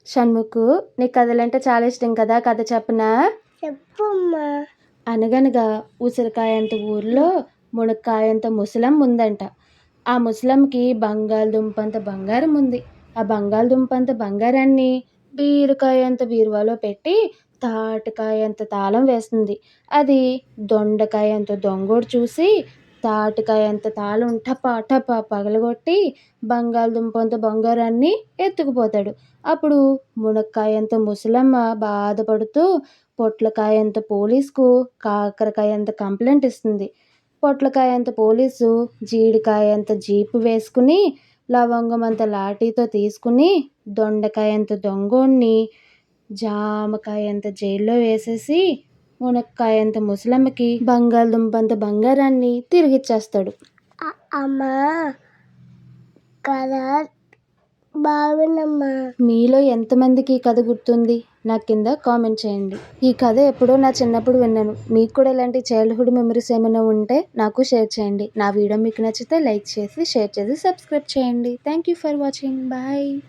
షణ్ముఖ్, నీ కథలంటే చాలా ఇష్టం కదా, కథ చెప్పనా? చెప్పమ్మా. అనగనగా ఉసిరికాయంత ఊర్లో మునక్కాయంత ముసలం ఉందంట. ఆ ముసలంకి బంగాళదుంపంత బంగారం ఉంది. ఆ బంగాళదుంపంత బంగారాన్ని బీరకాయంత బీరువాలో పెట్టి తాటికాయంత తాళం వేస్తుంది. అది దొండకాయంత దొంగోడు చూసి తాటికాయంత తాళం టపా టపా పగలగొట్టి బంగాళదుంపంత బంగారాన్ని ఎత్తుకుపోతాడు. అప్పుడు మునక్కాయంత ముసలమ్మ బాధపడుతూ పొట్లకాయంత పోలీసుకు కాకరకాయంత కంప్లైంట్ ఇస్తుంది. పొట్లకాయంత పోలీసు జీడికాయంత జీపు వేసుకుని లవంగమంత లాఠీతో తీసుకుని దొండకాయంత దొంగోణ్ణి జామకాయంత జైల్లో వేసేసి మునక్కాయంత ముసలమ్మకి బంగాళదుంపంత బంగారాన్ని తిరిగిచ్చేస్తాడు. అమ్మా కదా బాగుందమ్మా. మీలో ఎంతమందికి ఈ కథ గుర్తుంది? నాకు కింద కామెంట్ చేయండి. ఈ కథ ఎప్పుడో నా చిన్నప్పుడు విన్నాను. మీకు కూడా ఇలాంటి చైల్డ్హుడ్ మెమరీస్ ఏమైనా ఉంటే నాకు షేర్ చేయండి. నా వీడియో మీకు నచ్చితే లైక్ చేసి షేర్ చేసి సబ్స్క్రైబ్ చేయండి. Thank you for watching. Bye.